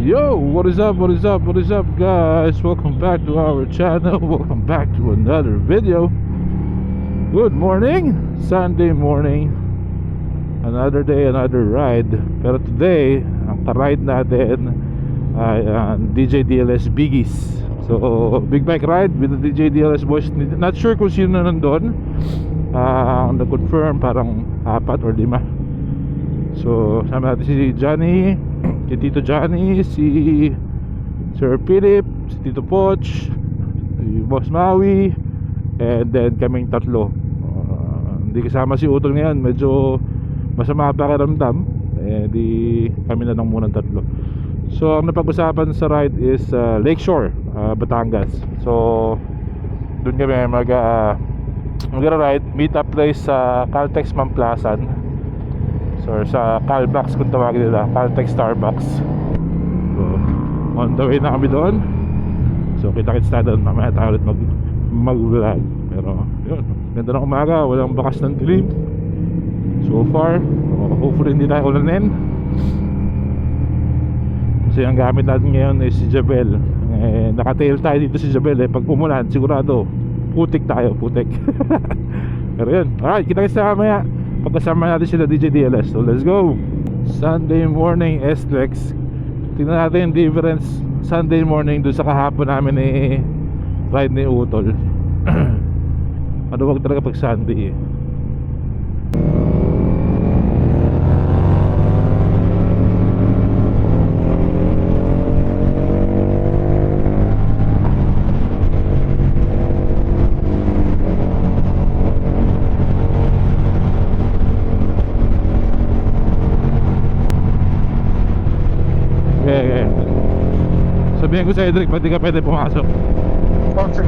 Yo, what is up, what is up, what is up, guys? Welcome back to our channel. Welcome back to another video. Good morning, Sunday morning. Another day, another ride. Pero today, ang ka-ride natin ay DJ DLS Biggies. So, big bike ride with the DJ DLS boys. Not sure kung sino nandun. Nag-confirm parang 4 or 5. So, sama natin si Johnny, si Tito Johnny, si Sir Philip, si Tito Poch, si Boss Maui, and then kaming tatlo. Hindi kasama si Utol ngayon, medyo masama pakiramdam. Di kami na lang muna tatlo. So ang napag-usapan sa ride is Lakeshore, Batangas. So doon kami mag-ride, meet up place sa Caltex Mamplasan. So sa Calbox kung tawagin nila, Caltex Starbucks. So on the way na kami doon. So kita-kits tayo doon, mamaya tayo ulit mag-vlog. Pero yun, ganda ng umaga, walang bakas ng dilim so far. Hopefully hindi tayo ulanin. Kasi ang gamit natin ngayon is si Jabel. Naka-tail tayo dito si Jabel. Pag umulan sigurado putik tayo, putik. Pero yun, alright, kita-kits tayo mamaya pagkasama natin sila DJ DLS. So let's go. Sunday morning SLEX. Tingnan natin yung difference Sunday morning doon sa kahapon namin ride ni Utol. Ano wag talaga pag Sunday Okay. Sabihin ko sa Edric, pati ka pwede pumasok. Sponsor.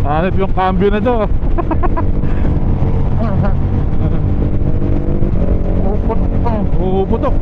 Hanap yung cambio na to. Puputok.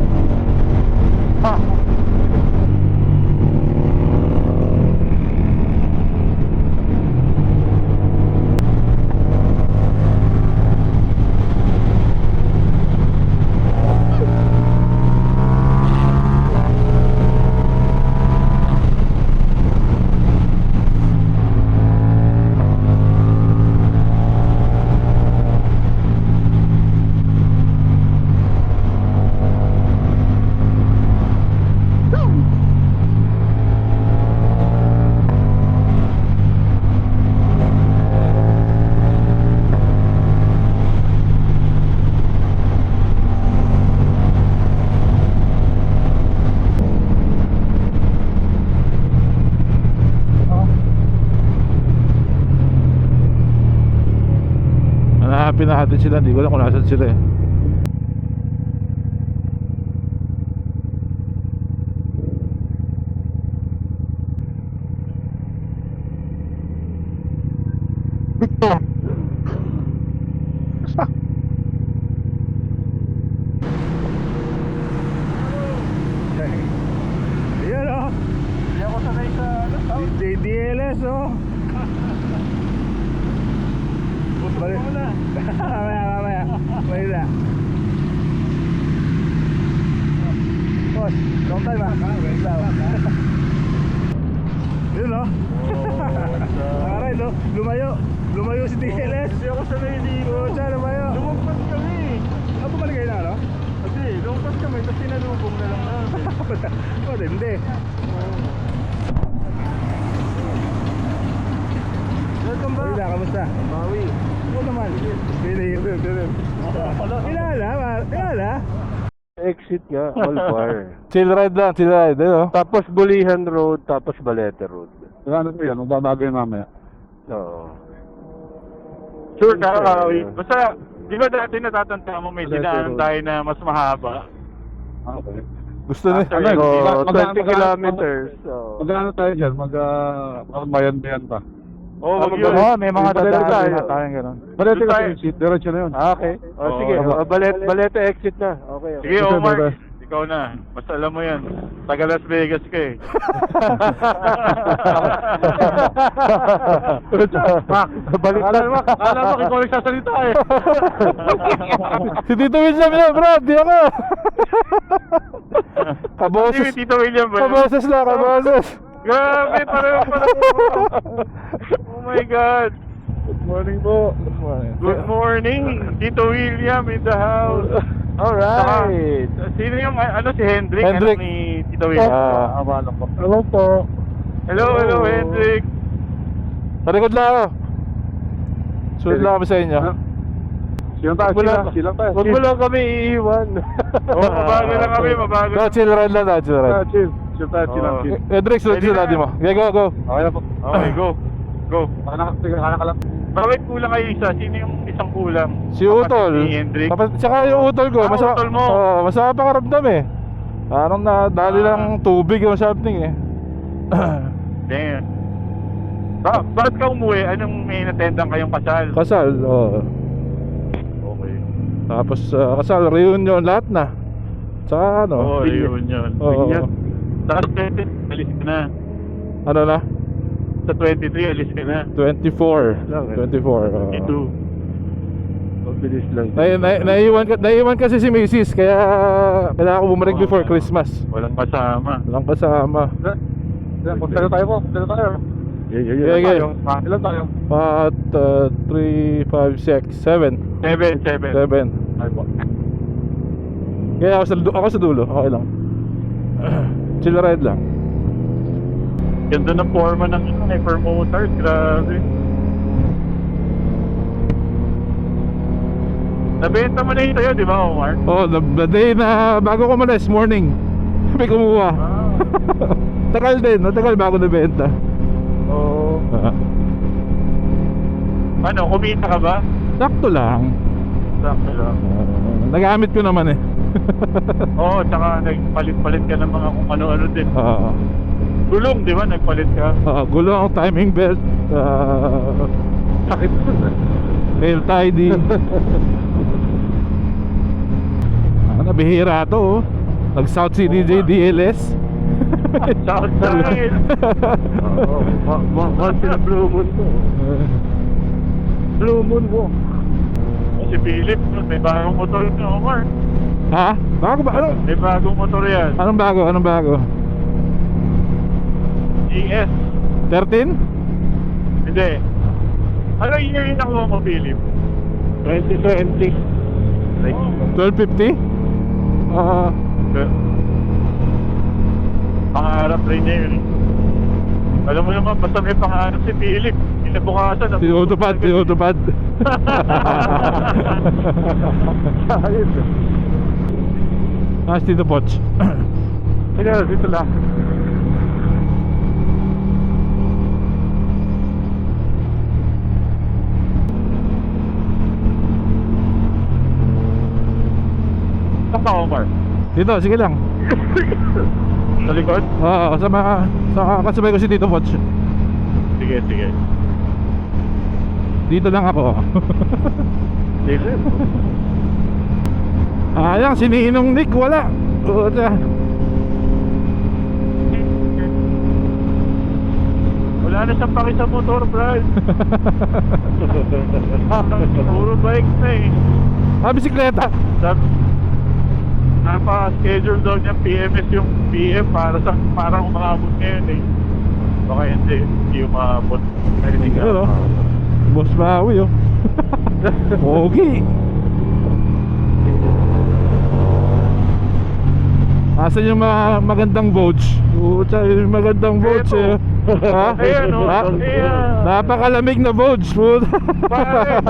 Hanapin natin sila, hindi ko alam kung nasan sila Victor. Ayan o. Hindi ako sanay sa DJ DLS o. Mamaya Mahila. Boss, long time wait lang. Yun o. Alright o, lumayo si DLS. Hindi ako sanay dito. Lumayo. Lumagpas kami. Ano maligay na no? Kasi lumagpas kami, tapos sinalubong na lang namin. Hindi. Welcome back. Mahila, kamusta? Maui. Oo naman. Pinahil. Kilala? Exit nga, all bar. Chill ride lang, Tapos Bulihan Road, tapos Balete Road. Ano po yan? Magbabago yun mamaya. Oo. Sure ka, basta, di ba dati natatanda mo may dinaanan tayo na mas mahaba? Okay. Gusto na. After So, Magkano- 20 kilometers. So, Magkano tayo dyan? Bayan-bayan pa. Oo, Ah, yun. maganda. may mga Balete dadaan tayo. na tayong gano'n. Balete Doon kasi tayo. exit, diretso na yun. Okay. O, Oo. sige. Balete exit na. Okay. Sige, Ito, Omar, brother. ikaw na. Basta alam mo yan. Taga Las Vegas ka eh. Balik na. Alam mo, ikaw nagsasalita eh. Si Tito William yun, bro. Di ako. Hindi, Kaboses. Tito William ba? Kaboses lang, kaboses. Grabe, pareho. Oh my God. Good morning po. Good morning. Tito William in the house. Alright. Saka, sino yung, si Hendrik? Hendrik. Ano ni Tito William? Abala po. Hello po. Hello, Hendrik. Sa likod lang ako. Sunod lang kami sa inyo. Silang tayo, silang tayo. Huwag mo lang kami iiwan. Oo, mabagal lang kami, mabagal. No, chill ride lang na, chill ride. Chill. Chill tayo, chill lang, chill. Edric, sunod Ready sa na. daddy mo. Okay, go, go. Okay na po. Okay, go. Go. Kanak ka lang. Bakit kulang kayo isa? Sino yung isang kulang? Si Utol. Kapatid ni Hendrik? Tsaka yung Utol ko. Ah, Utol mo. Masama pakaramdam eh. Parang nadali lang tubig o something eh. Damn. Bakit ka umuwi? Anong may natendan kayong kasal? Kasal, oo. Okay. Tapos kasal, reunion, lahat na. Tsaka ano. Oo, reunion. Oo. Tapos 20, alis ka na. Ano na? Sa 23, alis ka na. 24. Lang, eh. 24. oo. 22. Mabilis lang. Naiwan kasi si Mrs. Kaya kailangan ko bumalik before Christmas. Walang kasama. Walang kasama. Punta na tayo po. Punta na tayo. Yeah, yeah. Ilan tayo? 3, 5, 6, 7. 7. 7. Ay po. Kaya ako sa dulo. Okay lang. Chill ride lang. Ganda ng forma ng promoters. Grabe. Nabenta mo na yun sa'yo, di ba, Omar? Oh, the day na bago ko malis, morning. May kumuha. Ah. Tagal din, matagal bago nabenta. Oo. Ano, kumita ka ba? Sakto lang. Sakto lang. Nagamit ko naman eh. Oo, tsaka nagpalit-palit ka ng mga kung ano-ano din. Gulong, di ba? Nagpalit ka. Gulong, timing belt, Sakit. nail tidy. Nabihira to oh. Nag South CDJ DLS. Southside. Once in a blue moon to. Blue moon mo. Si Philip, may bagong motor na, Omar. Ha? Bago ba? Ano? May bagong motor yan. Anong bago? Anong bago? GS. 13? Hindi. Ano year yung nakuha mo, Philip? 2020. 1250? Pangarap rin niya yun. Alam mo naman, basta may pangarap si Philip. Inabukasan. Tinutupad. Tito Poch. Sige, dito lang. Saan ka, Omar? Dito, sige lang. Sa likod? Oo, kasabay ko si Tito Poch. Sige. Dito lang ako. Dito. Ayang, si Ninong Nick, wala. Puta. Wala na siyang paki sa motor, Brad. Puro bike na eh. Bisikleta. Napa-schedule daw niya PMS yung PM para umabot ngayon eh. Baka hindi umabot. Narinig ka. Ano? Boss Maui oh. Pogi. Asan yung mga magandang vouch? Puta, yung magandang vouch eh. Ha? Ayan, oh. Ha? Ayan. Napakalamig na vouch. Puta. Pare,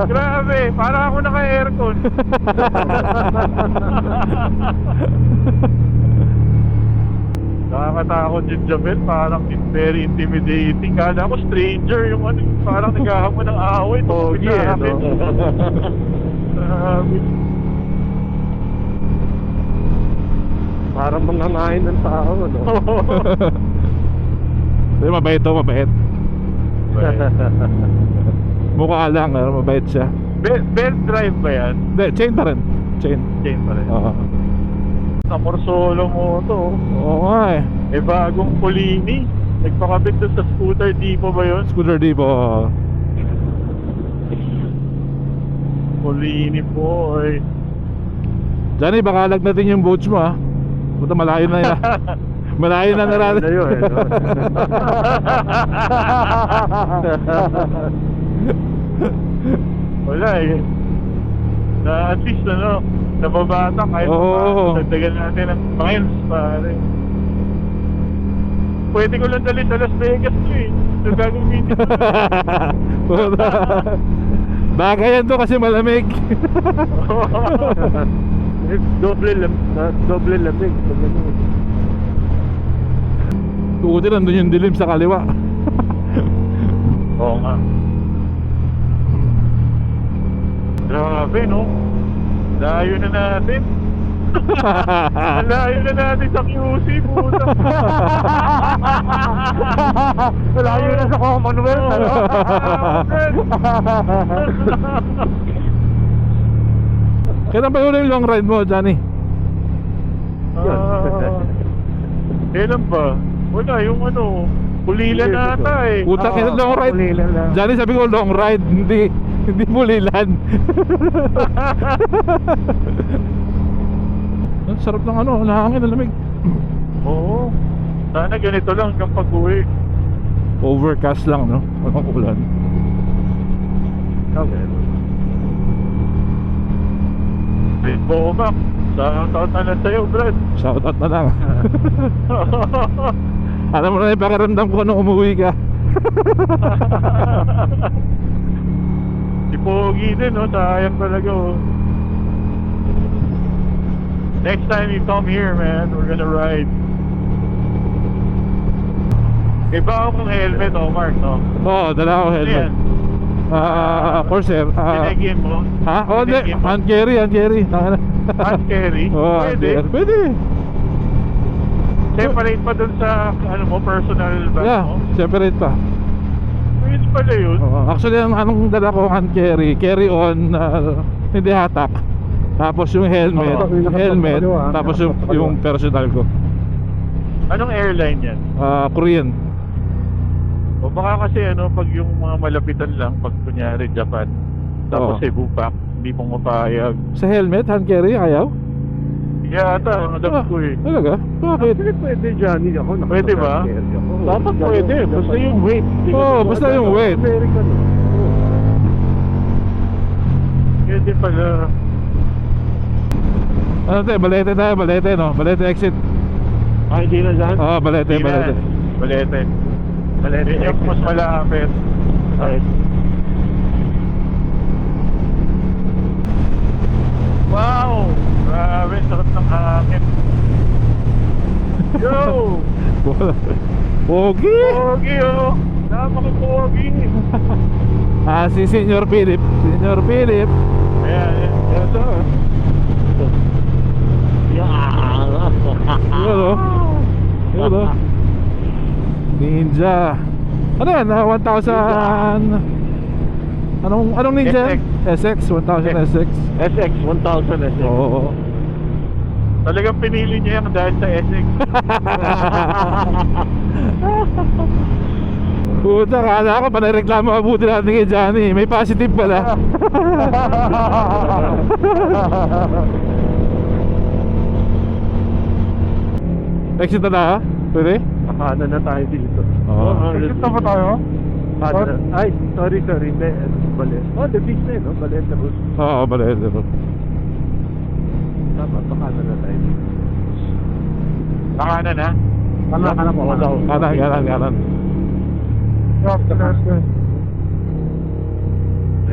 grabe, para ako naka-aircon. nakakatakot yung Jabel. Parang very intimidating. Kala ko stranger yung ano, parang naghahamon ng away. Pogi eh, no? Grabe. Parang mangangain ng tao, no? Pero mabait to, mabait. Mukha lang, mabait siya. Belt drive ba yan? Hindi, chain pa rin. Chain. Chain pa rin. Oo. Namorsolo mo to. Oo nga eh. Eh bagong Polini. Nagpakabit doon sa scooter depot ba yun? Scooter Depot. Polini boy. Johnny, baka lagnatin yung boats mo ah. Puta, malayo na yan. Malayo na narating. Malayo eh, no? Wala eh. Na at least ano, nababata kahit Oo. dagdagan natin ng miles pare. Pwede ko lang dali sa Las Vegas nyo eh. So gagawin dito. Puta. Bagay yan to kasi malamig. Doble lamig. Tuutin, nandun yung dilim sa kaliwa. Oo nga. Grabe no. Layo na natin. Layo na natin sa QC puta. Malayo na sa Commonwealth, ano? Kailan pa yun yung long ride mo, Johnny? Kailan ba? Wala, yung ano, Pulilan na ata eh. Puta, kailan long ride? Pulilan lang. Johnny, sabi ko long ride, hindi Pulilan. Ang sarap ng ano, hangin, ang lamig. Oo. Sana ganito lang hanggang pag-uwi. Overcast lang, no? Walang ulan. Okay. Rainbow Mac. Sa taon na lang sa'yo, Brad. Shoutout na lang. Alam mo na yung pakiramdam ko nung umuwi ka. Si Pogi din, no? Sayang talaga, oh. Next time you come here, man, we're gonna ride. Iba akong helmet, oh, Mark, no? Oo, dala ko Ano helmet. yan? Corsair. Tinegin mo? Ha? Oo, hindi. Tinegin mo? Hand carry. Tangina. Hand carry? Oo, Pwede? Pwede. Separate pa dun sa, ano mo, personal bag Yeah, mo? separate pa. Pwede pala yun. Oo, actually, ang anong dala ko hand carry on, hindi hatak. Tapos yung helmet, Oo. tapos yung personal ko. Anong airline yan? Korean. O baka kasi ano, pag yung mga malapitan lang, pag kunyari Japan, tapos Oo. Cebu pack, hindi mo mapayag. Sa helmet, hand carry, ayaw? Yata, ang alam ko eh. Talaga? Bakit? Pwede, Johnny. Ako, Pwede ba? Dapat pwede, basta yung weight. Oo, basta yung weight. American. Pwede pala. Ano tayo, Balete tayo, Balete, no? Balete exit. Ah, hindi na dyan? Oo, Balete, Hindi na. Balete. Balete. Balete. Yun yung mas malapit. Okay. Wow! Grabe, sarap ng hangin. Yo! Pogi! Pogi oh! Napaka-pogi! Si Senior Philip. Senior Philip. Ayan, ayan. Ito. Yun, no? Yun, no? Ninja. Ano yan? 1,000... Anong ninja? SX. 1,000 SX. SX, 1,000 SX. Oo. Talagang pinili niya yan dahil sa SX. Puta, kala ko panareklamo mabuti natin kay Johnny. May positive pala. Exit na ha? Pwede? Kanan na tayo dito. Oo. Exit na ba tayo? Kanan. Ay, sorry. Balet. Oh, the beach na yun, no? Balet na bus. Oo, Balete. Tama, kanan na tayo dito. Nakanan ha? Kanan po. Kanan.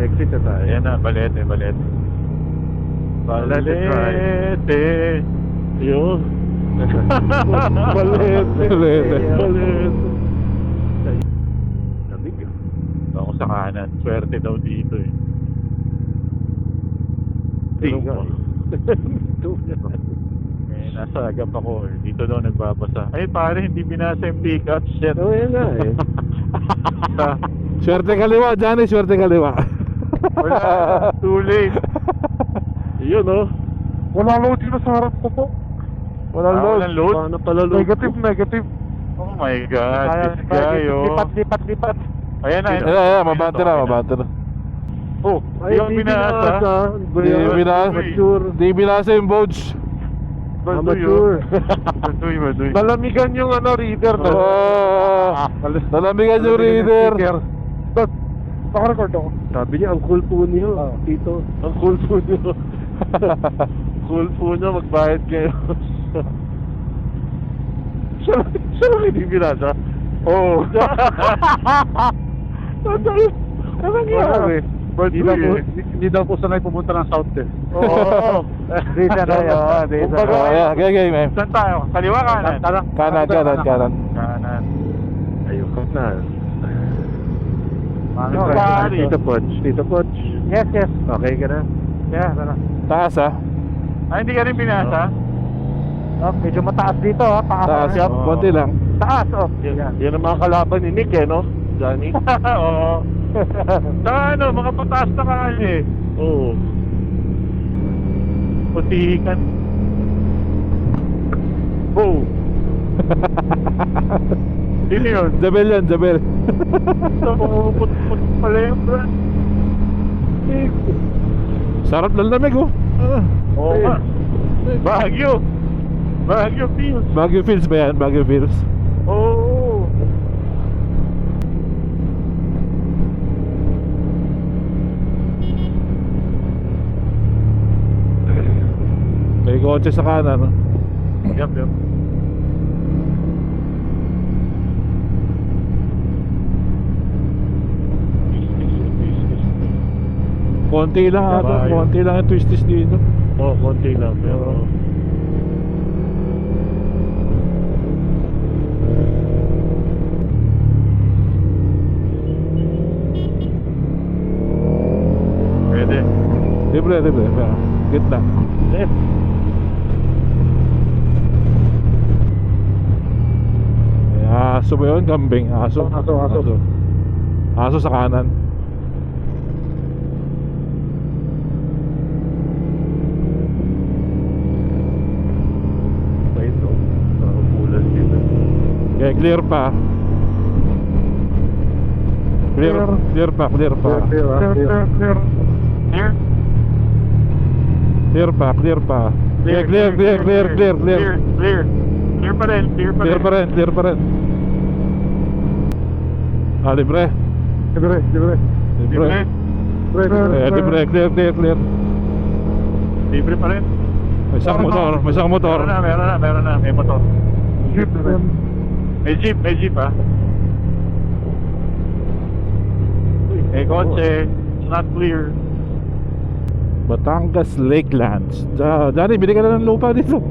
Exit na tayo. Ayan na, Balete. Balete Balete. Yun. Balete. Balete. Balete. Lamig ah. Ako sa kanan. Swerte daw dito eh. Tingnan. Eh, nasa agap ako eh. Dito daw nagbabasa. Ay pare, hindi binasa yung pick-up. Shit. Oo, yan nga eh. Swerte kaliwa, Johnny, swerte kaliwa. Wala. Too late. Yun oh. Wala load dito sa harap ko po. Walang load. Walang load? Paano pala load? Negative. Oh my God. This guy oh. Lipat. Ayan na. Ayan, mabante na. Oh, Ay, di ako binasa. Di binasa. Mature. Di binasa yung boats. Mature. Maduy. Nalamigan yung reader na. Nalamigan yung reader. Naka-record ako. Sabi niya, ang cool po niyo, Tito. Ang cool po niyo. Cool po niyo, magbayad kayo. siya lang hindi binasa? Oo. Ano nangyari? Hindi daw po sanay pumunta ng South eh. Oo. Dito na yun. Dito na. Ayan, okay, man. Saan tayo? Kaliwa kanan? Kanan. Kanan. Ayun na. Mga pari. Tito Poch. Yes. Okay ka na? Yeah, tara. Taas ah. Ay, hindi ka rin binasa? Oh, medyo mataas dito ha. Taas. Yup. Konti lang. Taas oh. Yan ang mga kalaban ni Nick eh, no? Johnny? Oo. Saka ano, mga pataas na kanya eh. Oo. Putikan. Oh. Sino yun? Jabel. Ito, pumuput pala yung brand. Sarap ng lamig oh. Oo nga. Baguio Fields. Baguio Fields ba yan? Baguio Fields. Oo. May kotse sa kanan. Yup. Konti lang ata. Baguio. Konti lang yung twisties dito. Oh, konti lang. Pero... Pwede. Libre. Gitna. Left. May aso ba yun? Kambing. Aso. Aso sa kanan. Ayun, no? Ulan dito. Okay, clear pa. Clear pa. Clear? Clear pa. Clear pa rin. Ah, libre. Libre? Clear. Libre pa rin? May isang motor. Meron na. May motor. May jeep ah. May kotse. It's not clear. Batangas Lakelands. Johnny, bili ka na ng lupa dito.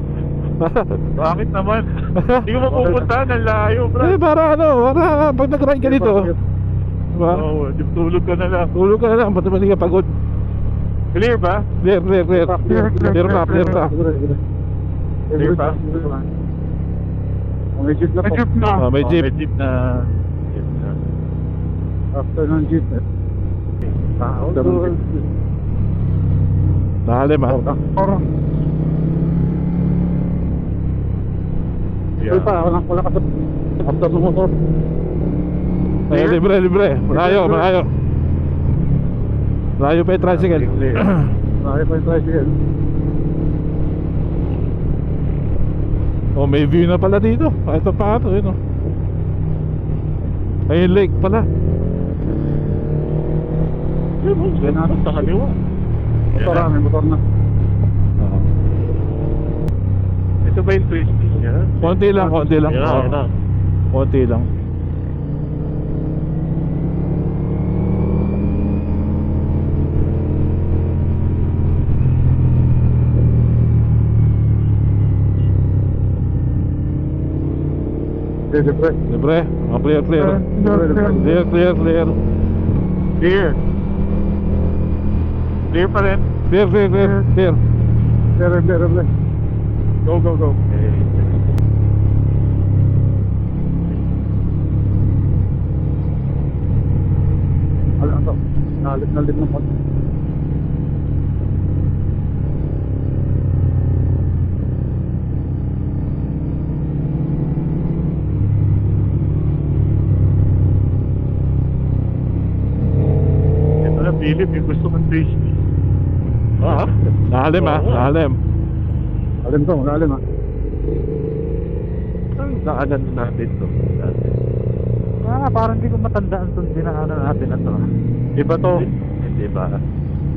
Bakit naman? Hindi ko mapupuntahan. Ang layo, bro. Para pag nag-ride ka dito. Diba? Oo, tulog ka na lang. Tulog ka na lang, ba't naman hindi ka pagod? Clear ba? Clear pa. Clear pa? May jeep na po. Ah, may jeep. May jeep na. After ng jeep eh. Lalim ah. Yeah. Walang ka sa after ng motor. Ay, libre. Malayo. Malayo pa yung tricycle. Bakit pa yung tricycle? Oh, may view na pala dito. Ito pa ito, yun oh. Ay, yung lake pala. Sa kaliwa. May motor na. Ito ba yung twisting niya? Konti lang. Yan na. Konti lang. Libre. Libre. Oh, clear, clear. Clear, clear, clear. Clear. Clear pa rin. Clear, clear, clear, clear. Libre. Go, go, go. Ano to? Nalit ng pot. Ito na, Philip, yung gusto mong tasty. Ah? Lalim ah, lalim. Alim to, malalim ha. Ang daanan natin to. Parang hindi ko matandaan itong dinaanan natin na to. Iba to. Hindi ba?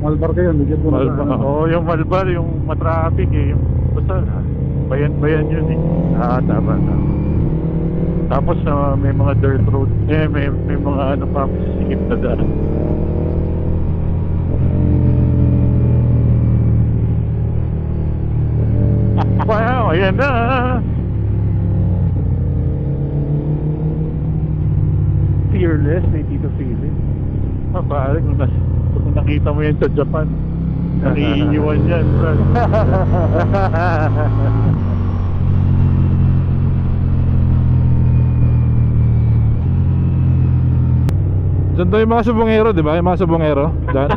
Malbar kayo, bigyan mo Malbar. na. Oo, yung Malbar, yung matraffic eh. Yung, basta, bayan-bayan yun eh. Tama. Tapos may mga dirt road. May mga ano pa, sikip na daan. Wow, ayan na. Fearless, may Tito Philip. Pare, kung nakita mo yan sa Japan, nangiiwan yan, bro. Diyan daw yung mga subongero, di ba? Yung mga subongero. Diyan.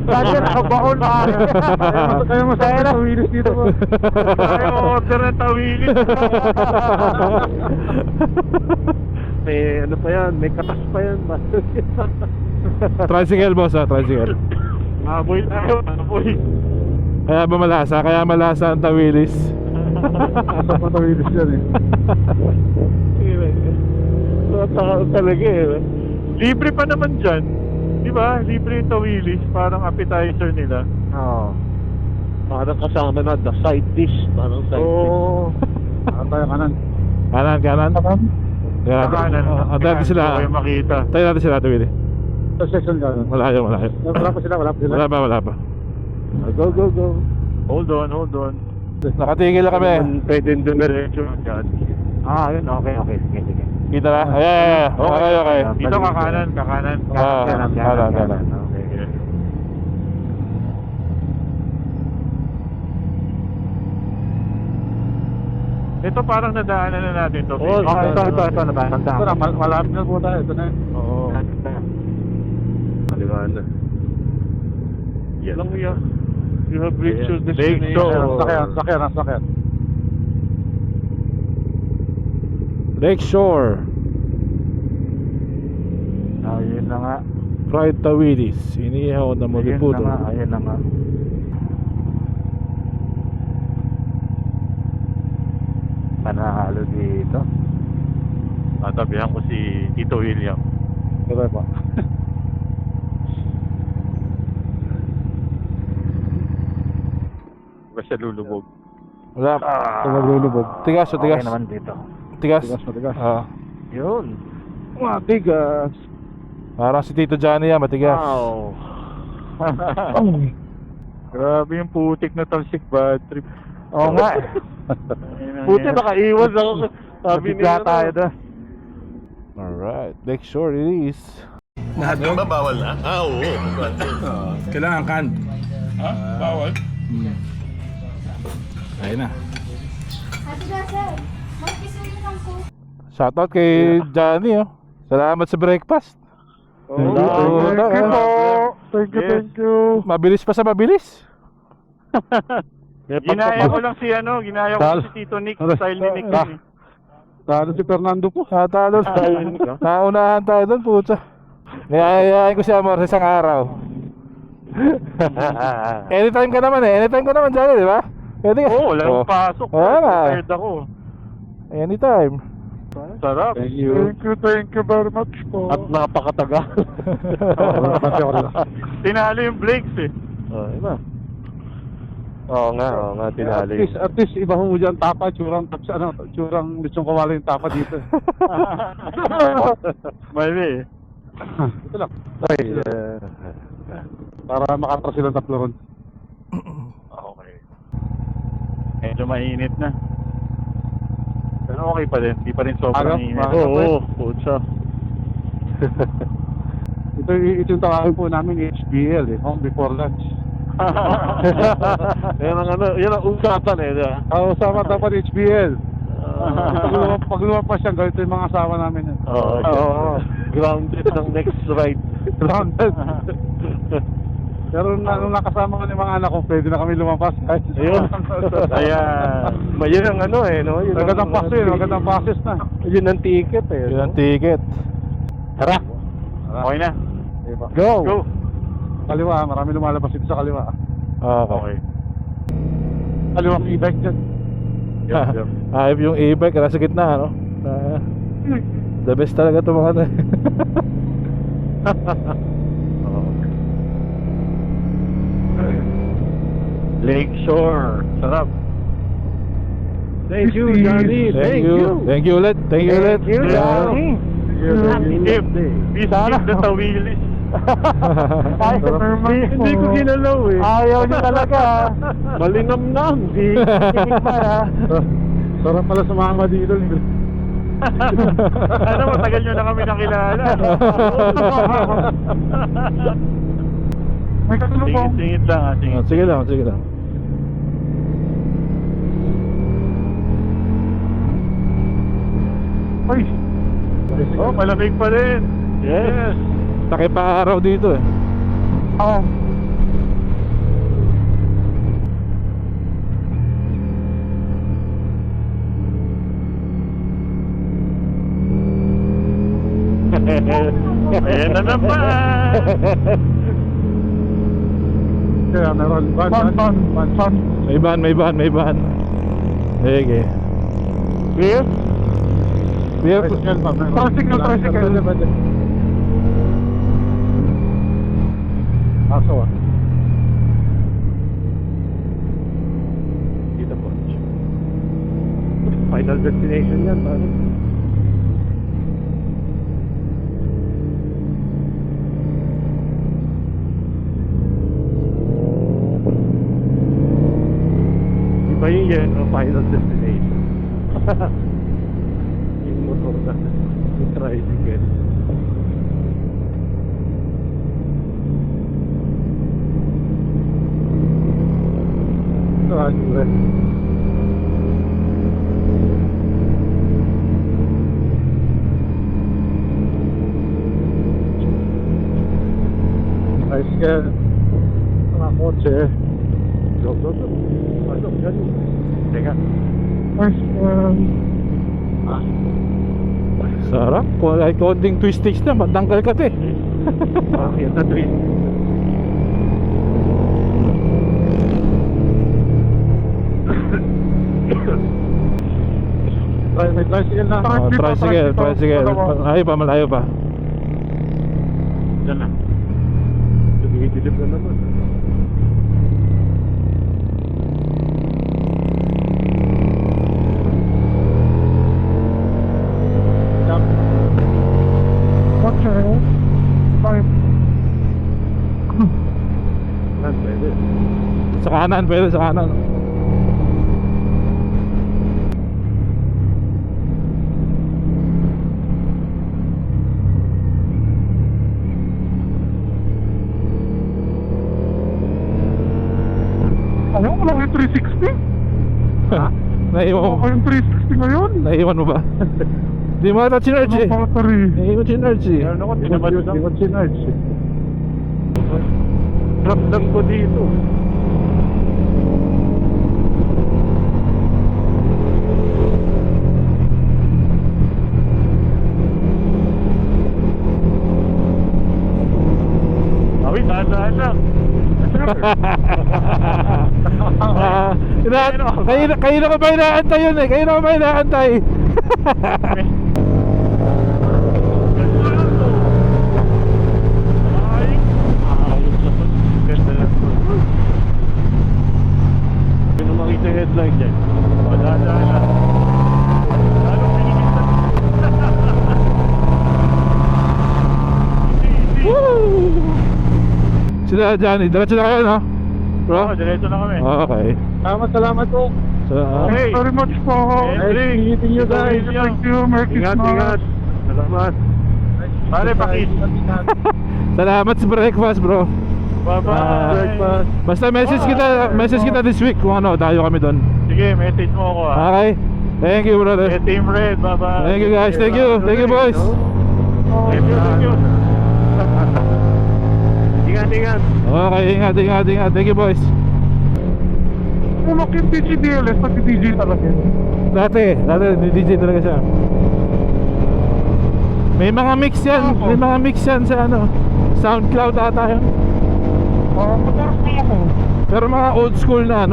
Dati nakabaon pa. Kaya mo sa akin, tuwilis dito mo. Ay, order ng tawilis. May ano pa yan, may katas pa yan. Tricycle boss ah, tricycle. Maboy tayo, maboy. Kaya malasa ang tawilis. Sa patuwilis yan eh. Talaga eh. Libre pa naman dyan. Di ba? Libre yung tawilis. Parang appetizer nila. Oo. Parang kasama na, the side dish. Parang side dish. Oo. Tayo kanan. Kanan, kanan. Kaya, Kanan. antayin natin sila. Hindi ko kayo makita. Antayin natin sila, Tawili. Sa section kanan. Malayo, malayo. Wala pa sila. Wala pa. Go, go, go. Hold on. Nakatigil na kami. Pwede dumiretso. Yun. Okay. Sige. Kita na? Ayan. Okay. Dito kakanan. Kanan. Okay. Ito parang nadaanan na natin to. Oo, Ito. Malapit na po tayo. Ito na. Oo. Maliwanag. Yan lang yan. You have reached your Lake destination. Shore. Sakyan. Lakeshore. Ayun na nga. Fried tawilis. Inihaw na maliputo. Ayun na nga. Panahalo dito. Tatabihan ko si Tito William. Ito pa. Ba siya lulubog? Wala. Ito maglulubog. Tigas. Okay naman dito. Tigas. Matigas. Yun. Matigas. Parang si Tito Johnny yan, matigas. Wow. Grabe yung putik na talsik bad trip. Oo nga. Puti, nakaiwan ako. Sabi Nabigla niya tayo doon. Alright. Lakeshore it is. Lahat ba bawal na? Oo. Kailangan canned. Ha? Bawal? Ayun na. Ate Gasa, mag-isuli lang po. Shoutout kay Johnny oh. Salamat sa breakfast. Thank you. Mabilis pa sa mabilis. Ginaya ko lang si ginaya ko si Tito Nick, style ni Nick. Talo si Fernando po. Talo. Naunahan tayo doon, putsa. Niyayayain ko si Amor sa isang araw. Anytime ka naman Anytime ka naman, Johnny, di ba? Pwede ka. Oo, wala akong pasok. Wala nga. Prepared ako. Anytime. Sarap. Thank you very much po. At napakatagal. Tinalo yung Blakes eh. Iba. Oo nga, tinali. At least iba mo dyan tapa, tsurang litsong kawala yung tapa dito. Maybe eh. Ito lang. Ay, Para makatras silang tatlo ron. Okay. Medyo mainit na. okay pa din. Di pa rin sobrang Ano? init. Oo, putsa. Ito yung tawagin po namin HBL eh, home before lunch. Yan ang usapan eh. Diba? Usama dapat HBL. Pag lumampas siya, ganito yung mga asawa namin. Oo. Grounded ng next ride. Grounded. Pero nung nakasama ko ng mga anak ko, pwede na kami lumampas. Ayun. Ayan. Yun ang ano eh, no? Yun Magandang passes, magandang passes na. Yun ang ticket eh. Yun ang ticket. Tara. Okay na. Go! Go. Kaliwa, marami lumalabas dito sa kaliwa. Okay. Kaliwa ang e-bike dyan. Ayop yung e-bike, nasa gitna, ano? The best talaga ito mga Lakeshore. Sarap. Thank you, Johnny. Thank you. Thank you ulit. Thank you ulit. Thank you, Johnny. Tip. Bis na tawilis. Hindi ko ginalaw eh. Ayaw niya talaga. Malinamnam. Sarap pala sumama dito. Ano, matagal nyo na kami nakilala. May katulong. Singit lang ha, singit. Sige lang, sige lang. Ay! Oh, malamig pa rin. Yes. Takip pa araw dito eh. Oo. Ayan na naman. Kaya meron. Ban. May ban. Sige. Beer? Beer. Tricycle pa. Tricycle. Aso ah. Dito po. Final destination yan, pare. Iba yun ang final destination. Yung motor na. Yung tricycle. Tricycle. Tricycle. Mga kotse. Go. Pasok, Johnny. Teka. Sarap. Kahit konting twisties na, matanggal ka te. Yan na twist. May tricycle na. Tricycle. Malayo pa. Diyan na. Dumidilip na naman. Pwede. Sa kanan, pwede sa kanan. Ano? Wala yung 360? Naiwan mo. Yung 360 ngayon? Naiwan mo ba? Di mo ata chinerge eh. Naiwan chinerge eh. Ano ko? Hindi ko sinarge. Ramdam ko dito. Awi, dahan-dahan lang. Kayo na ko ba inaantay yun eh? Kayo na ko ba inaantay? Ganda lang po. Sino makita yung headline dyan? Dahan-dahan lang. Lalong pinigil. Sila Johnny, diretso na kayo no? Bro? Oo, diretso na kami. Okay. Salamat po. So, Hey. Very much po. Hey, Meeting you guys. Thank you. Merry Ingat, Christmas. ingat. Salamat. Pare, pakis. salamat sa breakfast, bro. Bye-bye. Breakfast. Basta message kita this week kung ano, tayo kami doon. Sige, message mo ako ah. Okay? Thank you, brother. Okay, Team Red, bye-bye. Thank you, guys. Thank you, boys. Thank you. Ingat, ingat. Okay, ingat. Thank you, boys. Tulok yung DJDLS, pag-DJ talaga. Dati, DJ talaga siya. May mga mix yan sa ano, SoundCloud ata yun. Motor po ako. Pero mga old school na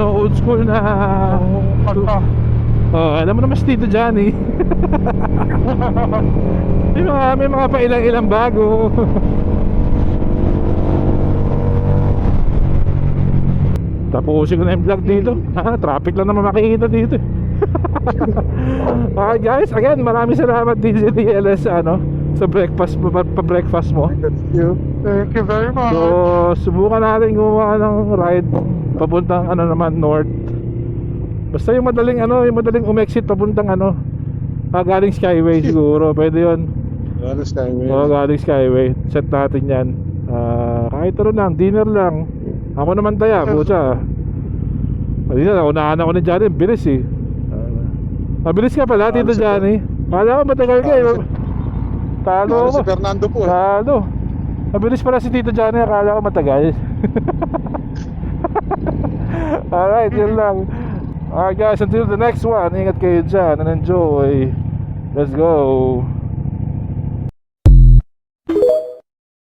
Kanta. alam mo naman si Tito Johnny. may mga pa ilang bago. Tapusin ko na yung vlog dito. Traffic lang naman makikita dito. Okay guys, again, maraming salamat DJDLS sa breakfast pa-breakfast mo. Thank you very much. So, subukan natin gumawa ng ride papuntang naman north. Basta yung madaling umexit papuntang galing Skyway siguro, pwede 'yon. Galing Skyway. Set natin 'yan. Kahit lang, dinner lang. Ako naman taya, pucha. Ayun na, unahan ako ni Johnny, bilis eh. Mabilis ka pala, Tito Johnny. Kala ko matagal ka eh. Talo ako. Si Fernando po. Talo. Mabilis pala si Tito Johnny, akala ko matagal. Alright, yun lang. Alright guys, until the next one, ingat kayo dyan and enjoy. Let's go.